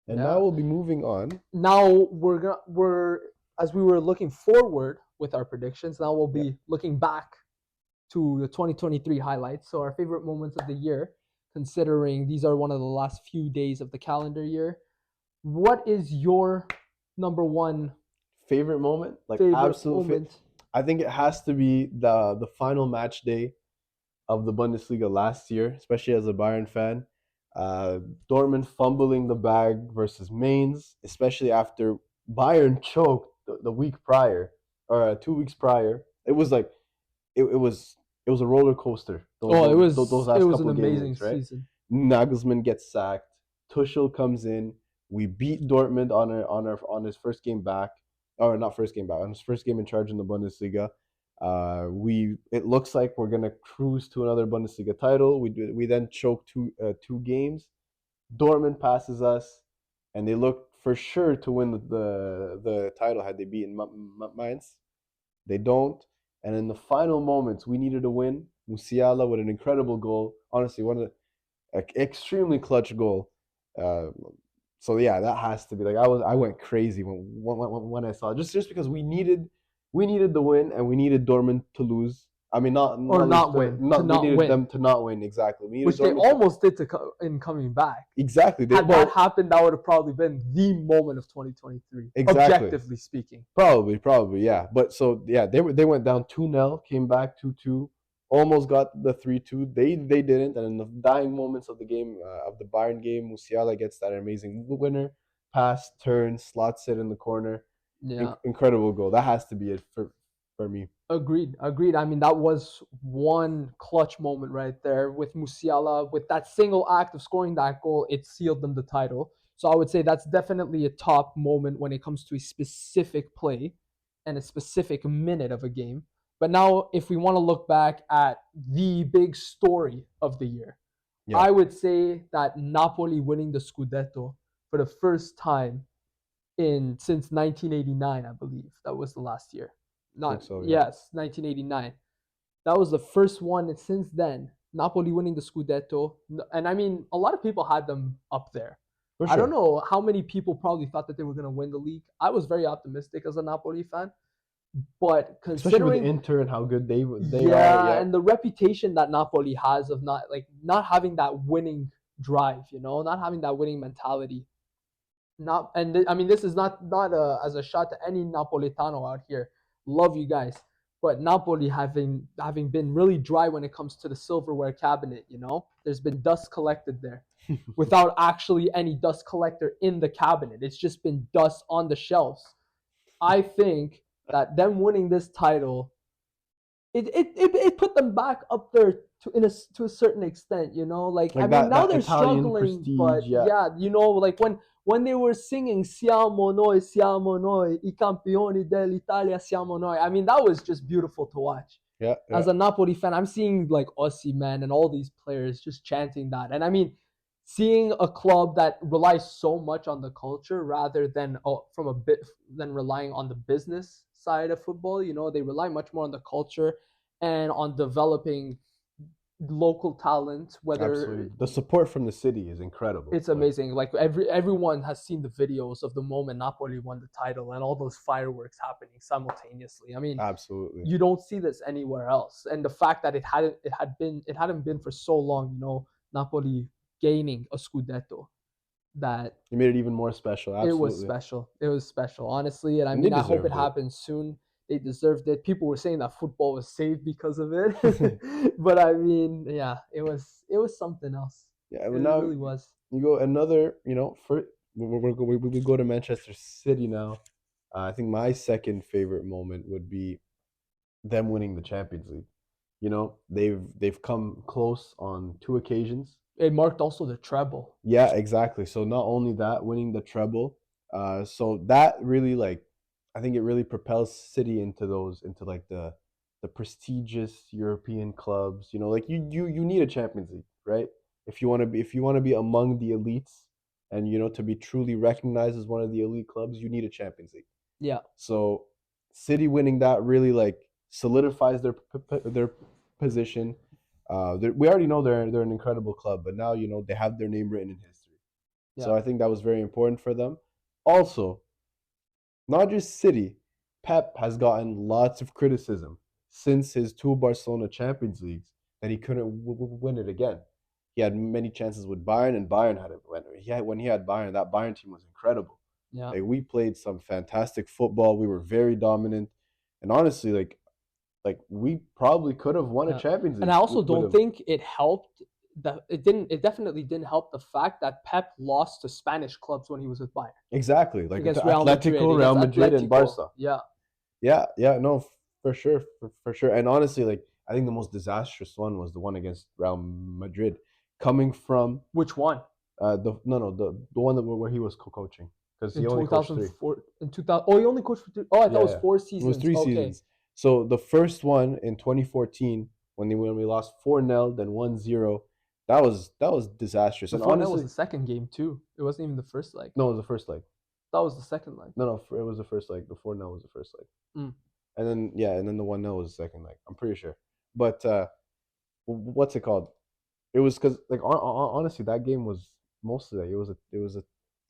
And now we'll be moving on. Now we're as we were looking forward with our predictions. Now we'll be looking back to the 2023 highlights. So our favorite moments of the year, considering these are one of the last few days of the calendar year. What is your number one favorite moment? Like favorite absolute moment? I think it has to be the final match day of the Bundesliga last year, especially as a Bayern fan. Dortmund fumbling the bag versus Mainz, especially after Bayern choked the week prior or 2 weeks prior. It was like it was a roller coaster. Those It last was an couple of game amazing weeks, right? season. Nagelsmann gets sacked. Tuchel comes in. We beat Dortmund on his first game back, or not first game back, on his first game in charge in the Bundesliga. It looks like we're gonna cruise to another Bundesliga title. We then choke two games. Dortmund passes us, and they look for sure to win the title had they beaten Mainz. They don't, and in the final moments, we needed a win. Musiala with an incredible goal. Honestly, one of the extremely clutch goal. Uh, so yeah, that has to be like I went crazy when I saw it. Just because we needed the win and we needed Dortmund to lose. I mean, Or not lose, win. To not we not needed win. them to not win exactly. We needed Which they Dortmund almost did in coming back. exactly. Had that happened, that would have probably been the moment of 2023. Exactly. Objectively speaking. Probably, yeah. But so yeah, they went down 2-0, came back 2-2, almost got the 3-2. They didn't, and in the dying moments of the game of the Bayern game, Musiala gets that amazing winner pass, turn, slots it in the corner. Yeah. Incredible goal. That has to be it for me. Agreed. I mean, that was one clutch moment right there with Musiala. With that single act of scoring that goal, it sealed them the title. So I would say that's definitely a top moment when it comes to a specific play and a specific minute of a game. But now, if we want to look back at the big story of the year, I would say that Napoli winning the Scudetto for the first time since 1989, I believe. That was the last year. Not so, yeah. Yes, 1989. That was the first one, and since then, Napoli winning the Scudetto. And I mean, a lot of people had them up there. For I don't sure. know how many people probably thought that they were going to win the league. I was very optimistic as a Napoli fan, but Especially considering with Inter and how good they are, and the reputation that Napoli has of not having that winning drive, not having that winning mentality. I mean, this is not as a shot to any Napolitano out here. Love you guys, but Napoli having been really dry when it comes to the silverware cabinet. There's been dust collected there, without actually any dust collector in the cabinet. It's just been dust on the shelves. I think that them winning this title, it put them back up there to a certain extent, Like I mean, now they're struggling, prestige, but like when they were singing "Siamo noi, I campioni dell'Italia, siamo noi." I mean, that was just beautiful to watch. Yeah. As a Napoli fan, I'm seeing like Osimhen and all these players just chanting that, and I mean, seeing a club that relies so much on the culture rather than than relying on the business side of football. They rely much more on the culture and on developing local talent. Whether absolutely, the support from the city is incredible. It's amazing. Like everyone has seen the videos of the moment Napoli won the title and all those fireworks happening simultaneously. I mean, absolutely, you don't see this anywhere else. And the fact that it hadn't been for so long, Napoli gaining a Scudetto, that it made it even more special. Absolutely. It was special, honestly. And I mean, I hope it happens soon. They deserved it. People were saying that football was saved because of it. But I mean, yeah, it was something else. Yeah, it now really was. You go another, we go to Manchester City now. I think my second favorite moment would be them winning the Champions League. They've come close on 2 occasions. It marked also the treble. Yeah, exactly. So not only that, winning the treble, so that really I think it really propels City into like the prestigious European clubs. Like you need a Champions League, right? If you want to be among the elites, and to be truly recognized as one of the elite clubs, you need a Champions League. Yeah. So City winning that really solidifies their position. We already know they're an incredible club, but now they have their name written in history. So Yeah. I think that was very important for them. Also, not just City, Pep has gotten lots of criticism since his two Barcelona Champions Leagues that he couldn't win it again. He had many chances with Bayern, and Bayern had it when he had Bayern. That Bayern team was incredible. Yeah. Like we played some fantastic football. We were very dominant, and honestly, like we probably could have won a Yeah. Champions And League I also with don't him. think it helped that it didn't it definitely didn't help the fact that Pep lost to Spanish clubs when he was with Bayern. Exactly, like Against Real Madrid, Atletico, Real against Madrid, and Atletico. Barca. Yeah. Yeah, yeah, no, for sure, for sure. And honestly, like I think the most disastrous one was the one against Real Madrid, coming from Which one? the no no the one that where he was co-coaching because he In only coached three. 2004, in 2000. Oh, he only coached for 3. Oh, I thought it was Yeah, 4 it was seasons. three Okay. seasons. So the first one in 2014 when we lost 4-0, then 1-0, that was disastrous. The And 4-0 was honestly, the second game too. It wasn't even the first leg. no, it was the first leg. That was the second leg. No, it was the first leg. The 4-0 was the first leg. Mm. And then and then the 1-0 was the second leg. I'm pretty sure. But what's it called? It was because like honestly, that game was mostly like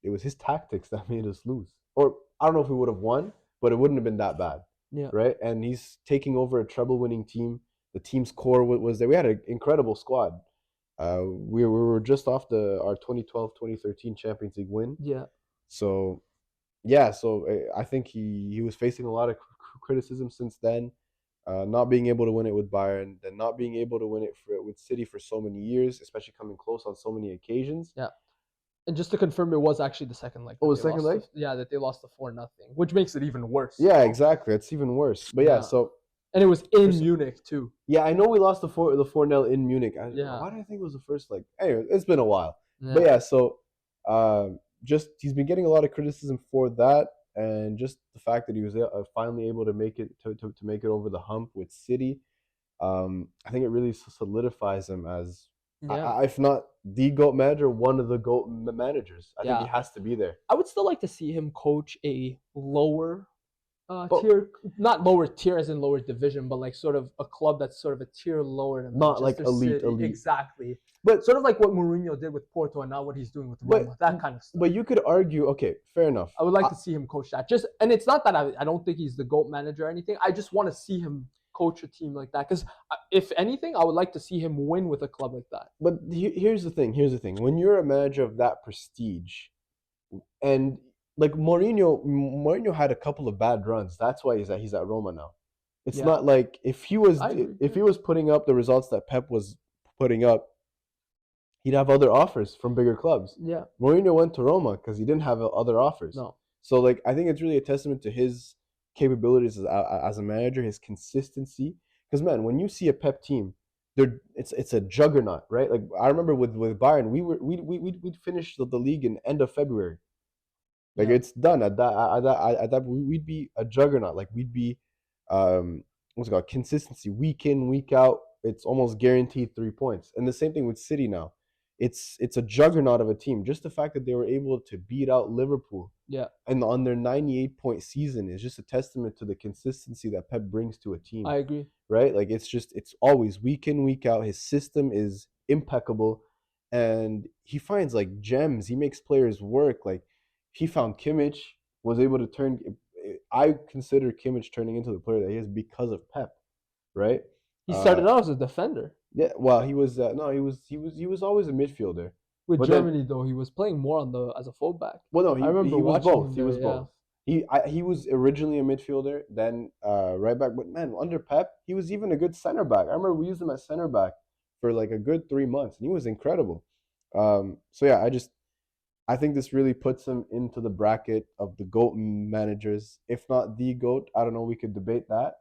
it was his tactics that made us lose. Or I don't know if we would have won, but it wouldn't have been that bad, Yeah. right? And he's taking over a treble-winning team. The team's core was there. We had an incredible squad. We were just off our 2012-2013 Champions League win. Yeah. So yeah, so I think he was facing a lot of criticism since then. Not being able to win it with Bayern, then not being able to win it with City for so many years, especially coming close on so many occasions. Yeah. And just to confirm, it was actually the second leg. Oh, the second leg? That they lost to 4-0, which makes it even worse. Yeah, exactly. It's even worse. But yeah, so and it was in Munich too. Yeah, I know we lost the 4-0 in Munich. Why do I think it was the first leg? Anyway, it's been a while. Yeah. But yeah, so just he's been getting a lot of criticism for that, and just the fact that he was finally able to make it to make it over the hump with City. I think it really solidifies him as, if not the GOAT manager, one of the GOAT managers. I think he has to be there. I would still like to see him coach a lower tier, not lower tier as in lower division, but like sort of a club that's sort of a tier lower than not like elite. Exactly. But sort of like what Mourinho did with Porto and not what he's doing with Roma, that kind of stuff. But you could argue, okay, fair enough. I would like to see him coach that. And it's not that I don't think he's the GOAT manager or anything. I just want to see him coach a team like that. Because if anything, I would like to see him win with a club like that. But here's the thing. When you're a manager of that prestige, and like Mourinho had a couple of bad runs. That's why he's at Roma now. It's not like if he was putting up the results that Pep was putting up, he'd have other offers from bigger clubs. Yeah. Mourinho went to Roma because he didn't have other offers. No. So like I think it's really a testament to his capabilities as a manager, his consistency. Because man, when you see a Pep team, it's a juggernaut, right? Like I remember with Bayern, we'd finish the league in end of February. Like it's done at that we'd be a juggernaut. Like we'd be what's it called, consistency week in, week out. It's almost guaranteed 3 points. And the same thing with City now. It's a juggernaut of a team. Just the fact that they were able to beat out Liverpool, and on their 98-point season is just a testament to the consistency that Pep brings to a team. I agree. Right? Like it's always week in, week out. His system is impeccable, and he finds like gems. He makes players work. Like he found Kimmich, was able to turn. I consider Kimmich turning into the player that he is because of Pep, right? He started out as a defender. Yeah, well, he was he was always a midfielder. With Germany, though, he was playing more as a fullback. Well, no, I remember he was both. He was both. He was originally a midfielder, then right back. But man, under Pep, he was even a good center back. I remember we used him as center back for like a good 3 months, and he was incredible. So yeah, I think this really puts him into the bracket of the GOAT managers, if not the GOAT. I don't know. We could debate that,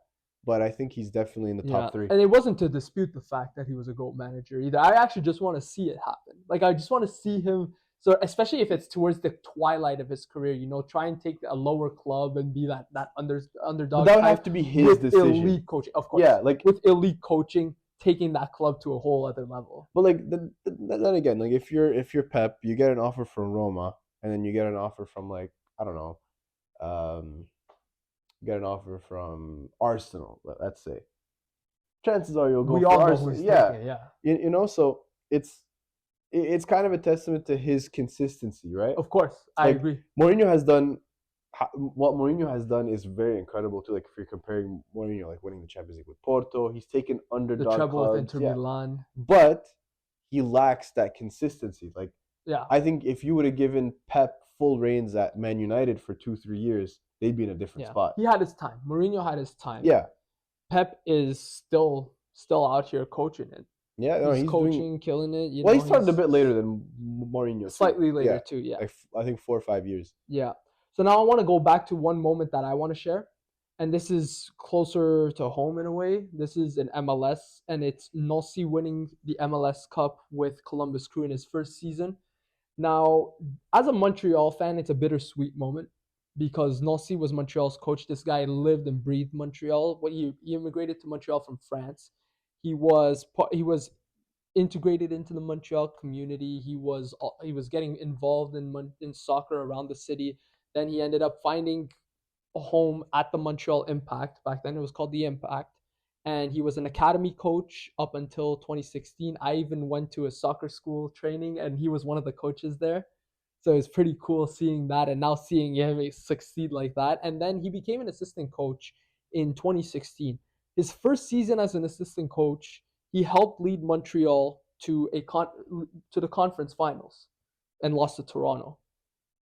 but I think he's definitely in the top 3. And it wasn't to dispute the fact that he was a GOAT manager either. I actually just want to see it happen. Like I just want to see him. So especially if it's towards the twilight of his career, try and take a lower club and be that underdog. But that would have to be his decision. Elite coaching, of course. Yeah, like with elite coaching, taking that club to a whole other level. But like then again, like if you're Pep, you get an offer from Roma, and then you get an offer from like I don't know, get an offer from Arsenal. Let's say, chances are you'll go for Arsenal. Yeah. So it's it's kind of a testament to his consistency, right? Of course, It's I like agree. Mourinho has done what Mourinho has done is very incredible too. Like if you're comparing Mourinho, like winning the Champions League with Porto, he's taken The underdog treble with clubs, Inter yeah, Milan. but he lacks that consistency. Like Yeah, I think if you would have given Pep full reins at Man United for 2-3 years, they'd be in a different yeah. spot. He had his time. Mourinho had his time. Yeah, Pep is still out here coaching it. yeah, no, He's he's doing coaching, killing it. well. He started a He's bit later than Mourinho too. slightly later Yeah, too. Yeah, like I think 4 or 5 years. yeah. So now I want to go back to one moment that I want to share, and this is closer to home in a way. This is an MLS, and it's Nossi winning the MLS Cup with Columbus Crew in his first season. Now, as a Montreal fan, it's a bittersweet moment because Nossi was Montreal's coach. This guy lived and breathed Montreal. He immigrated to Montreal from France. He was integrated into the Montreal community. He was getting involved in soccer around the city. Then he ended up finding a home at the Montreal Impact. Back then it was called the Impact. And he was an academy coach up until 2016. I even went to a soccer school training and he was one of the coaches there. So it's pretty cool seeing that and now seeing him succeed like that. And then he became an assistant coach in 2016. His first season as an assistant coach, he helped lead Montreal to the conference finals and lost to Toronto.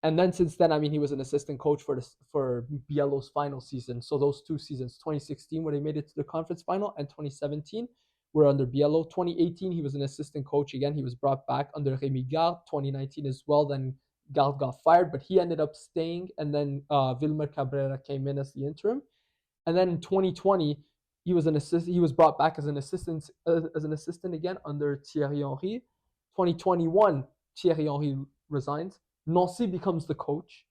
And then since then, I mean, he was an assistant coach for Bielo's final season. So those 2 seasons, 2016 where they made it to the conference final, and 2017 were under Bielo. 2018 he was an assistant coach again. He was brought back under Rémi Garde. 2019 as well. Then Garde got fired, but he ended up staying. And then Wilmer Cabrera came in as the interim. And then in 2020 he was an assistant. He was brought back as an assistant again under Thierry Henry. 2021 Thierry Henry resigns. Nancy becomes the coach.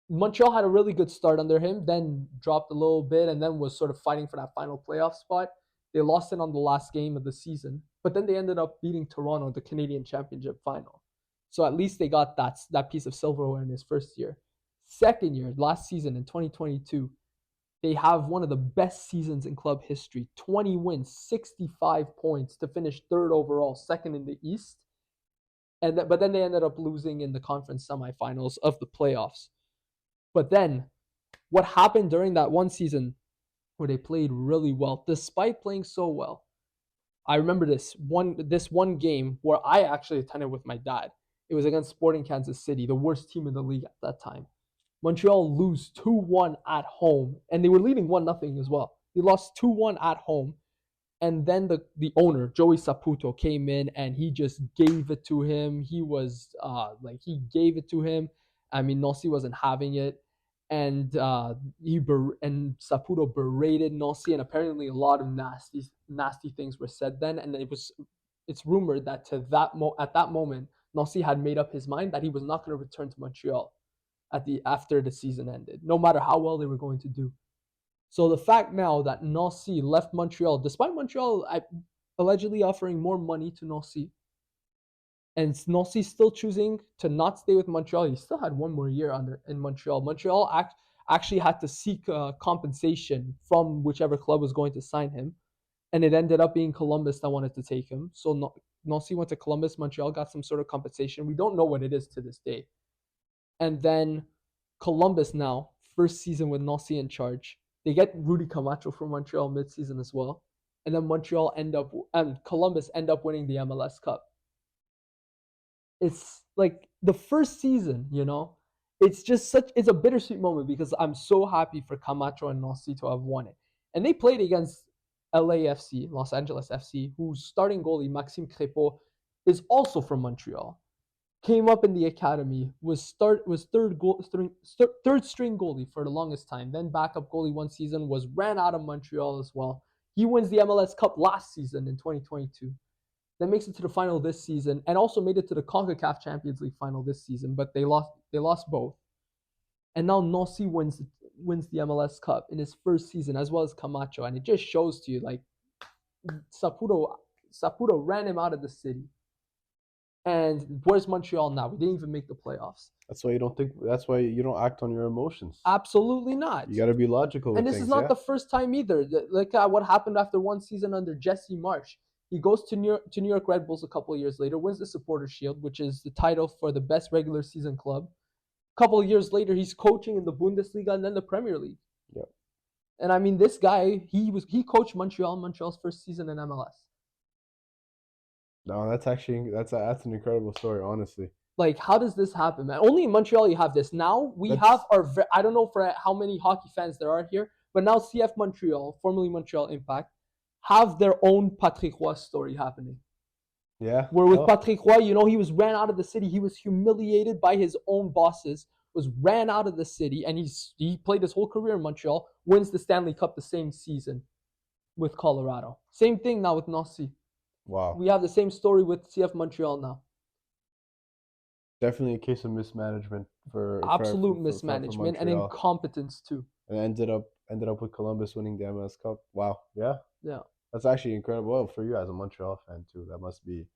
Montreal had a really good start under him, then dropped a little bit, and then was sort of fighting for that final playoff spot. They lost it on the last game of the season, but then they ended up beating Toronto, the Canadian Championship final. So at least they got that piece of silverware in his first year. Second year, last season in 2022, they have one of the best seasons in club history. 20 wins, 65 points to finish third overall, second in the East. But then they ended up losing in the conference semifinals of the playoffs. But then what happened during that one season where they played really well, despite playing so well. I remember this one game where I actually attended with my dad. It was against Sporting Kansas City, the worst team in the league at that time. Montreal lose 2-1 at home, and they were leading 1-0 as well. They lost 2-1 at home, and then the owner Joey Saputo came in and he just gave it to him. He gave it to him. I mean, Nossi wasn't having it, and and Saputo berated Nossi, and apparently a lot of nasty things were said then. And it's rumored that at that moment Nossi had made up his mind that he was not going to return to Montreal after the season ended, no matter how well they were going to do. So the fact now that Nancy left Montreal, despite Montreal allegedly offering more money to Nancy, and Nancy still choosing to not stay with Montreal, he still had one more year in Montreal. Montreal actually had to seek compensation from whichever club was going to sign him, and it ended up being Columbus that wanted to take him. So Nancy went to Columbus. Montreal got some sort of compensation. We don't know what it is to this day. And then Columbus now, first season with Nancy in charge. They get Rudy Camacho from Montreal midseason as well. And then Columbus end up winning the MLS Cup. It's like the first season. It's a bittersweet moment because I'm so happy for Camacho and Nancy to have won it. And they played against LAFC, Los Angeles FC, whose starting goalie, Maxime Crépeau, is also from Montreal. Came up in the academy, was third string goalie for the longest time, then backup goalie one season, was ran out of Montreal as well. He wins the MLS Cup last season in 2022. Then makes it to the final this season, and also made it to the CONCACAF Champions League final this season, but they lost both. And now Nancy wins the MLS Cup in his first season, as well as Camacho, and it just shows to you like Saputo ran him out of the city. And where's Montreal now? We didn't even make the playoffs. That's why you don't think. That's why you don't act on your emotions. Absolutely not. You got to be logical. And this is not the first time either. Like what happened after one season under Jesse Marsh. He goes to New York Red Bulls a couple of years later, wins the Supporters Shield, which is the title for the best regular season club. A couple of years later, he's coaching in the Bundesliga and then the Premier League. Yep. And I mean, this guy, he coached Montreal's first season in MLS. No, that's an incredible story, honestly. Like, how does this happen, man? Only in Montreal you have this. Now we That's have I don't know for how many hockey fans there are here, but now CF Montreal, formerly Montreal Impact, have their own Patrick Roy story happening. yeah. Where with Oh, Patrick Roy, he was ran out of the city. He was humiliated by his own bosses, was ran out of the city, and he played his whole career in Montreal, wins the Stanley Cup the same season with Colorado. Same thing now with Nancy. wow. We have the same story with CF Montreal now. Definitely a case of mismanagement Absolute for mismanagement and Montreal, incompetence too. and ended up with Columbus winning the MLS Cup. Wow. Yeah. Yeah. That's actually incredible. Well, for you as a Montreal fan too, that must be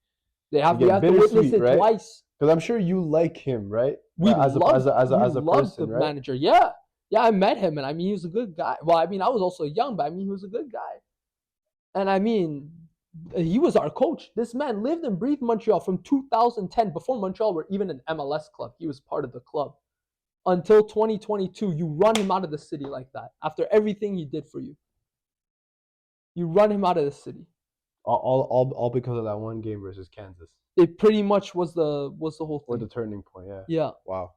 We you have get to witness bittersweet, it right? twice. Because I'm sure you like him, right? We As a loved as a person, the right? manager. Yeah. Yeah, I met him and I mean he was a good guy. Well, I mean I was also young, but I mean he was a good guy. And I mean he was our coach. This man lived and breathed Montreal from 2010 before Montreal were even an MLS club. He was part of the club. Until 2022, you run him out of the city like that after everything he did for you. You run him out of the city. All because of that one game versus Kansas, It pretty much was the whole or thing. the turning point. Yeah. Yeah. Wow.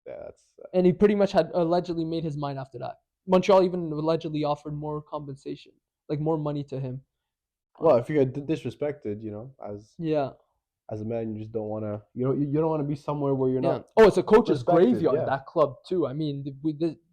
Yeah, that's And he pretty much had allegedly made his mind after that. Montreal even allegedly offered more compensation, like more money to him. well. If you get disrespected, Yeah. as a man, you just don't want to. You don't want to be somewhere where you're Yeah. not Oh, it's a coach's respected. graveyard, Yeah. that club, too. I mean,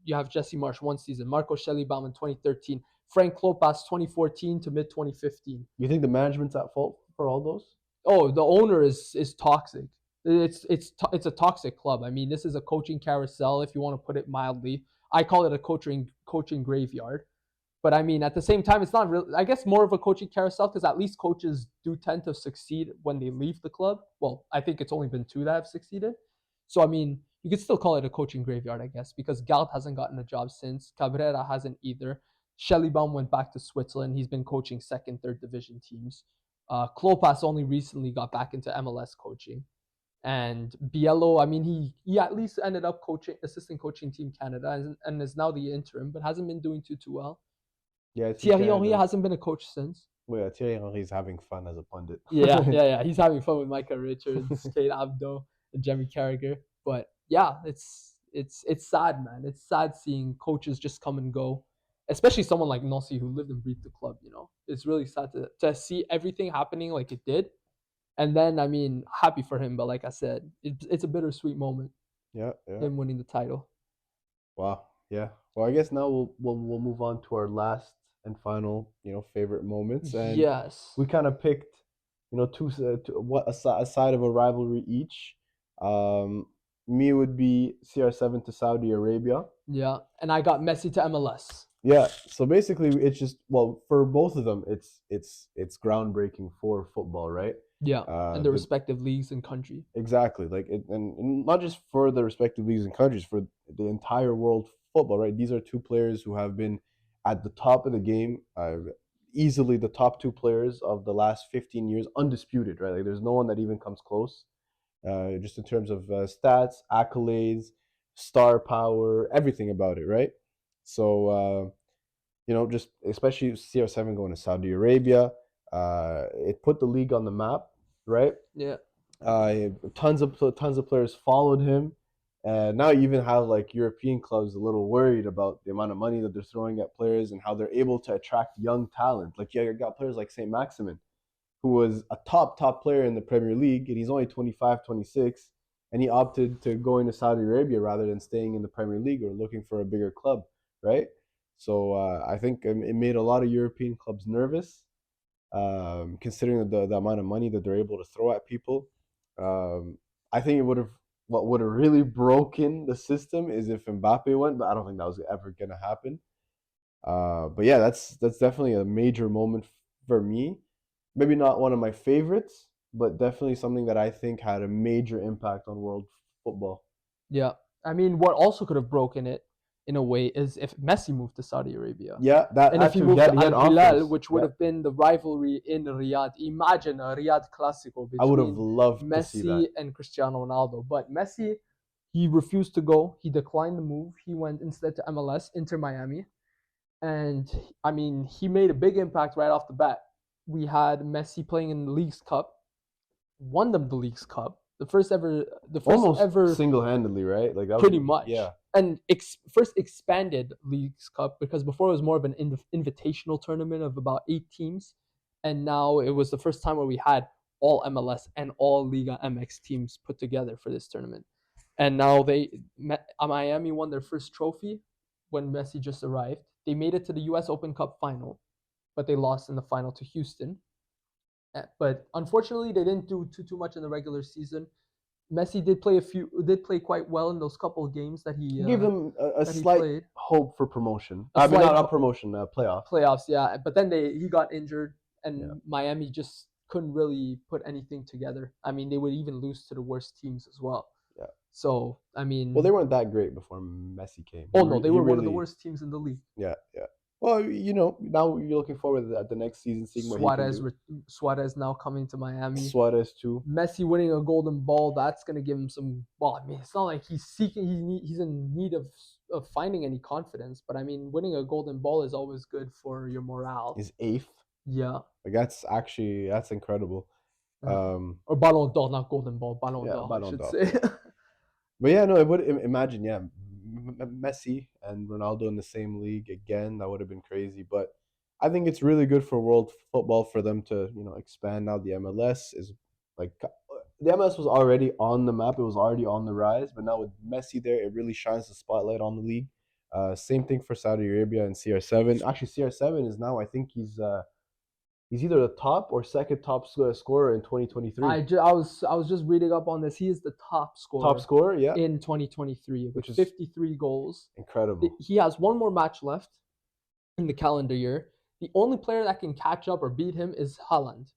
you have Jesse Marsh one season, Marco Schellibaum in 2013, Frank Klopas 2014 to mid 2015. You think the management's at fault for all those? Oh, the owner is toxic. It's a toxic club. I mean, this is a coaching carousel, if you want to put it mildly. I call it a coaching graveyard. But I mean, at the same time, it's not really, I guess, more of a coaching carousel because at least coaches do tend to succeed when they leave the club. Well, I think it's only been 2 that have succeeded. So, I mean, you could still call it a coaching graveyard, I guess, because Galt hasn't gotten a job since. Cabrera hasn't either. Schellibaum went back to Switzerland. He's been coaching second, third division teams. Klopas only recently got back into MLS coaching. And Biello, I mean, he at least ended up assistant coaching Team Canada and is now the interim, but hasn't been doing too well. Yeah, Thierry Henry hasn't been a coach since. Well, yeah, Thierry Henry's having fun as a pundit. Yeah. He's having fun with Micah Richards, Kate Abdo, and Jimmy Carragher. But yeah, it's sad, man. It's sad seeing coaches just come and go, especially someone like Nossi who lived and breathed the club. It's really sad to see everything happening like it did. And then, I mean, happy for him, but like I said, it's a bittersweet moment. Yeah. Him winning the title. Wow. Yeah. Well, I guess now we'll move on to our last and final, favorite moments, and yes, we kind of picked, a side of a rivalry each. Me would be CR7 to Saudi Arabia. Yeah, and I got Messi to MLS. Yeah. So basically, it's just for both of them, it's groundbreaking for football, right? Yeah, and their respective leagues and country. Exactly, like and not just for the respective leagues and countries, for the entire world football, right? These are two players who have been at the top of the game, easily the top two players of the last 15 years, undisputed, right? Like there's no one that even comes close, just in terms of stats, accolades, star power, everything about it, right? So just especially CR7 going to Saudi Arabia. It put the league on the map, right? Yeah. Tons of players followed him, and now you even have like European clubs a little worried about the amount of money that they're throwing at players and how they're able to attract young talent. Like you got players like Saint Maximin, who was a top player in the Premier League, and he's only 25, 26, and he opted to go into Saudi Arabia rather than staying in the Premier League or looking for a bigger club, right? So I think it made a lot of European clubs nervous, considering the amount of money that they're able to throw at people. I think what would have really broken the system is if Mbappe went, but I don't think that was ever going to happen. But yeah, that's definitely a major moment for me. Maybe not one of my favorites, but definitely something that I think had a major impact on world football. Yeah. I mean, what also could have broken it in a way is if Messi moved to Saudi Arabia. Yeah, that And if he actually moved to he had Al Hilal, offers. which would Yeah. have been the rivalry in Riyadh. Imagine a Riyadh Clasico I would have between loved to see Messi that. and Cristiano Ronaldo. But Messi, he refused to go. He declined the move. He went instead to MLS, Inter Miami. And I mean, he made a big impact right off the bat. We had Messi playing in the League's Cup, won them the League's Cup, the first Almost ever, single-handedly, right? Like that was, pretty much. yeah. And first expanded League's Cup, because before it was more of an invitational tournament of about 8 teams, and now it was the first time where we had all MLS and all Liga MX teams put together for this tournament. And now Miami won their first trophy when Messi just arrived. They made it to the U.S. Open Cup final, but they lost in the final to Houston. But unfortunately, they didn't do too much in the regular season. Messi did play quite well in those couple of games that he Gave them a slight played. hope for promotion. A I mean, slight not promotion, playoffs. Playoffs, yeah. But then he got injured, and Yeah. Miami just couldn't really put anything together. I mean, they would even lose to the worst teams as well. Yeah. So I mean, Well, they weren't that great before Messi came. Oh no, they were one of the worst teams in the league. Yeah, yeah. Well, now you're looking forward to the next season, seeing what he can do. Suarez now coming to Miami. Suarez too. Messi winning a golden ball, that's gonna give him some. Well, I mean, it's not like he's seeking. He's in need of finding any confidence. But I mean, winning a golden ball is always good for your morale. His 8th. Yeah. Like that's incredible. Or Ballon d'Or, not golden ball. Ballon d'Or, Ballon I should d'Or. say. But yeah, no, I would imagine, yeah, Messi and Ronaldo in the same league again. That would have been crazy. But I think it's really good for world football for them to expand. Now the MLS is like the MLS was already on the map. It was already on the rise. But now with Messi there, it really shines the spotlight on the league. Same thing for Saudi Arabia and CR7. Actually, CR7 is now, I think he's either the top or second top scorer in 2023. I was just reading up on this. He is the top scorer. Yeah. In 2023, which is 53 goals. Incredible. He has one more match left in the calendar year. The only player that can catch up or beat him is Haaland,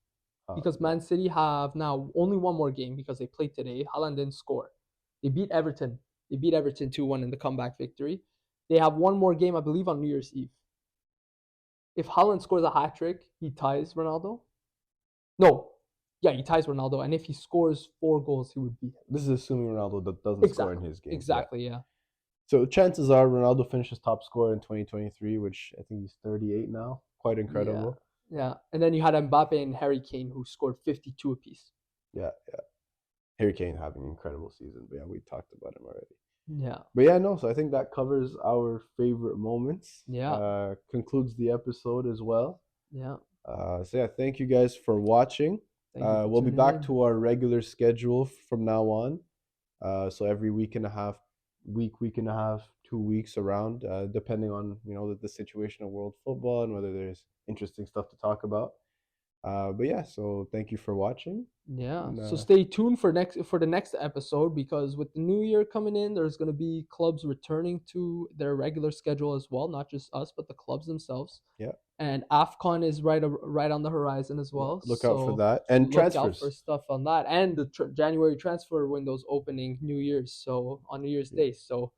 because Man City have now only one more game because they played today. Haaland didn't score. They beat Everton. They beat Everton 2-1 in the comeback victory. They have one more game, I believe, on New Year's Eve. If Haaland scores a hat trick, he ties Ronaldo. No, yeah, he ties Ronaldo, and if he scores 4 goals, he would beat him. This is assuming Ronaldo doesn't score in his game. Exactly, yeah. So chances are Ronaldo finishes top scorer in 2023, which I think he's 38 now. Quite incredible. Yeah. And then you had Mbappe and Harry Kane, who scored 52 apiece. Yeah. Harry Kane having an incredible season, but yeah, we talked about him already. Yeah. But yeah, no, so I think that covers our favorite moments. Yeah. Concludes the episode as well. Yeah. So yeah, thank you guys for watching. We'll be back to our regular schedule from now on. So every week and a half, 2 weeks around, depending on the situation of world football and whether there's interesting stuff to talk about. But yeah, so thank you for watching. Yeah. So stay tuned for the next episode, because with the new year coming in, there's going to be clubs returning to their regular schedule as well, not just us, but the clubs themselves. Yeah. And AFCON is right on the horizon as well. Yeah, look out for that, and transfers. Look out for stuff on that, and the January transfer windows opening New Year's, so on New Year's Day. So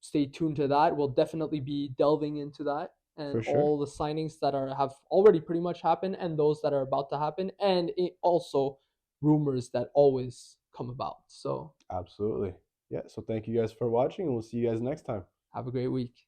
stay tuned to that. We'll definitely be delving into that. And all the signings that have already pretty much happened, and those that are about to happen, and also rumors that always come about. So absolutely. Yeah. So thank you guys for watching, and we'll see you guys next time. Have a great week.